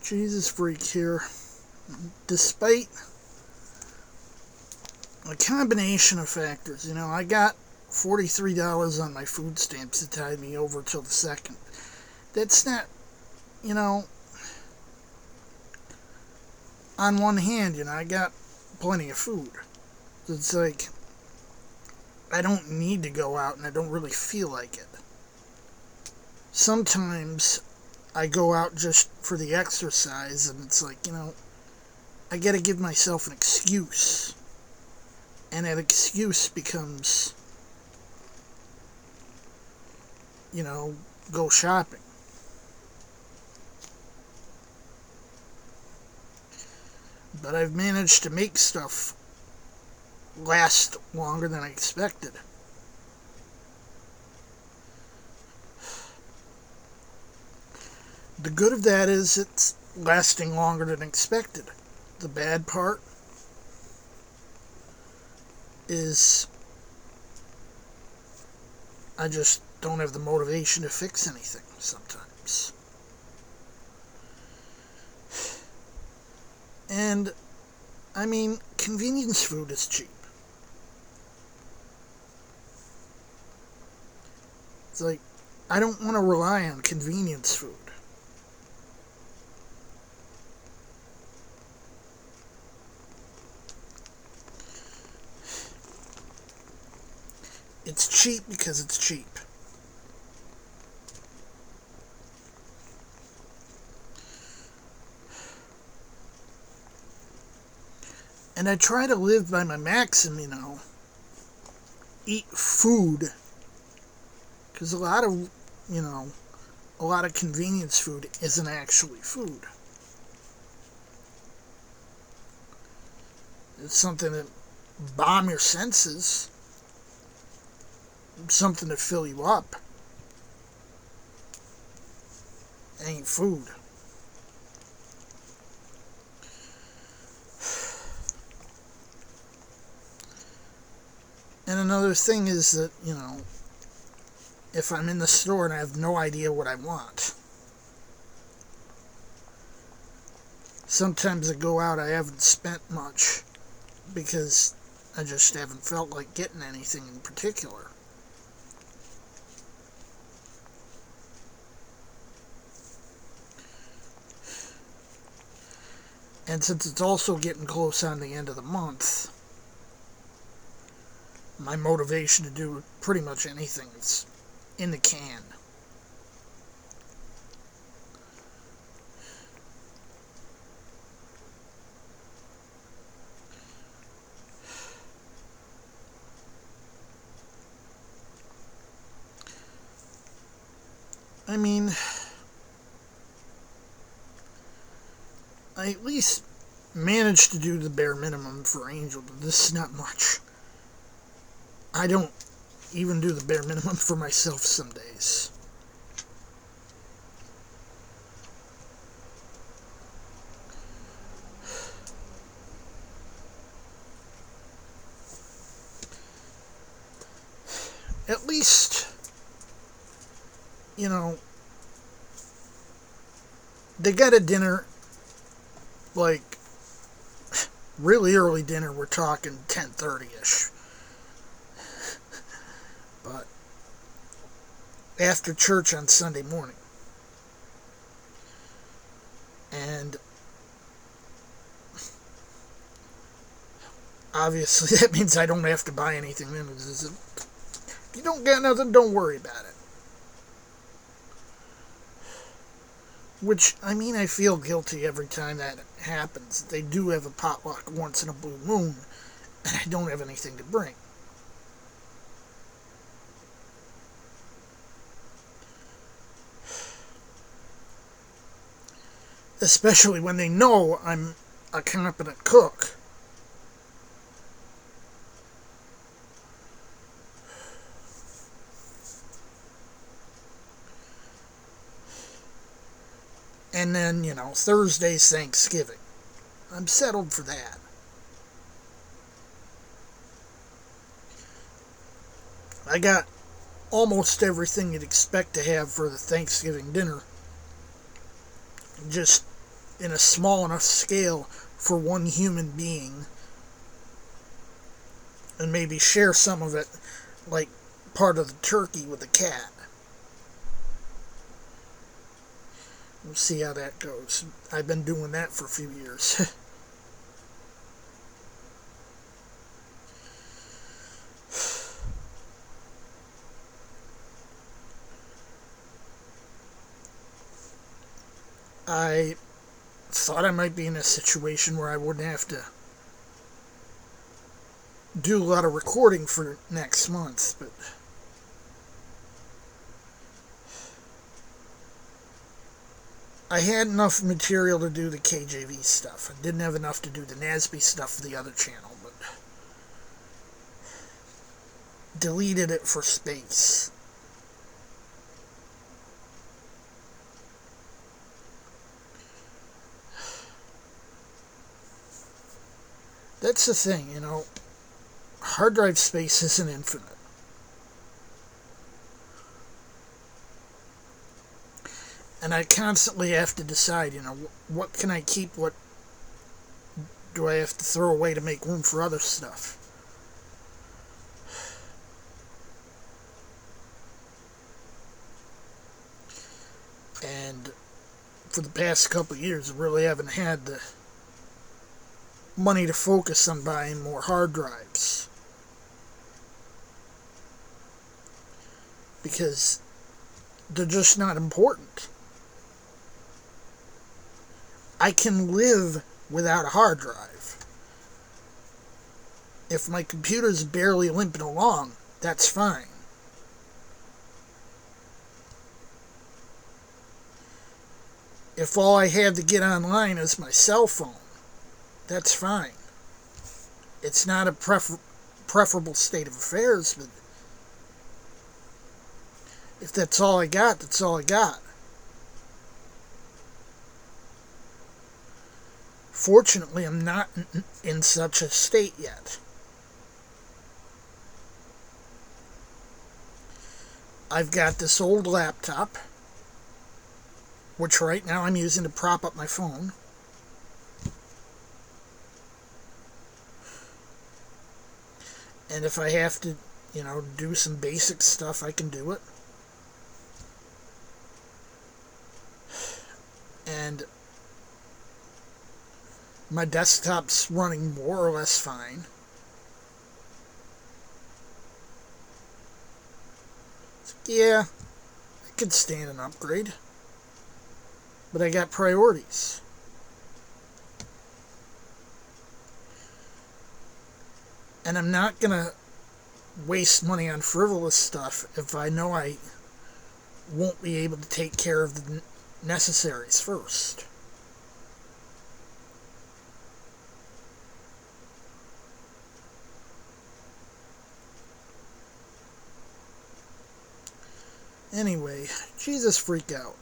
Jesus freak here. Despite a combination of factors, I got $43 on my food stamps that tied me over till the second. That's not, you know, on one hand, I got plenty of food. It's like, I don't need to go out and I don't really feel like it. Sometimes I go out just for the exercise and it's like, I gotta give myself an excuse. And that excuse becomes, go shopping. But I've managed to make stuff last longer than I expected. The good of that is it's lasting longer than expected. The bad part is I just don't have the motivation to fix anything sometimes. And, convenience food is cheap. It's like, I don't want to rely on convenience food. It's cheap because it's cheap. And I try to live by my maxim, eat food. Because a lot of convenience food isn't actually food. It's something that bomb your senses. Something to fill you up. It ain't food. And another thing is that, if I'm in the store and I have no idea what I want, sometimes I go out, I haven't spent much because I just haven't felt like getting anything in particular. And since it's also getting close on the end of the month, my motivation to do pretty much anything is in the can. I at least managed to do the bare minimum for Angel, but this is not much. I don't even do the bare minimum for myself some days. At least, they got a dinner, like, really early dinner, we're talking 10:30ish. But after church on Sunday morning. And obviously that means I don't have to buy anything then. If you don't get nothing, don't worry about it. Which, I feel guilty every time that happens. They do have a potluck once in a blue moon, and I don't have anything to bring. Especially when they know I'm a competent cook. And then, Thursday's Thanksgiving. I'm settled for that. I got almost everything you'd expect to have for the Thanksgiving dinner. Just in a small enough scale for one human being, and maybe share some of it, like part of the turkey with the cat. We'll see how that goes. I've been doing that for a few years. I thought I might be in a situation where I wouldn't have to do a lot of recording for next month, but I had enough material to do the KJV stuff. I didn't have enough to do the NASB stuff for the other channel, but deleted it for space. That's the thing, you know. Hard drive space isn't infinite. And I constantly have to decide, you know, what can I keep, what do I have to throw away to make room for other stuff. And for the past couple of years, I really haven't had the money to focus on buying more hard drives. Because they're just not important. I can live without a hard drive. If my computer's barely limping along, that's fine. If all I have to get online is my cell phone, that's fine. It's not a preferable state of affairs, but if that's all I got, that's all I got. Fortunately, I'm not in such a state yet. I've got this old laptop, which right now I'm using to prop up my phone. And if I have to, you know, do some basic stuff, I can do it. And my desktop's running more or less fine. Yeah, I could stand an upgrade. But I got priorities. And I'm not going to waste money on frivolous stuff if I know I won't be able to take care of the necessaries first. Anyway, Jesus freak out.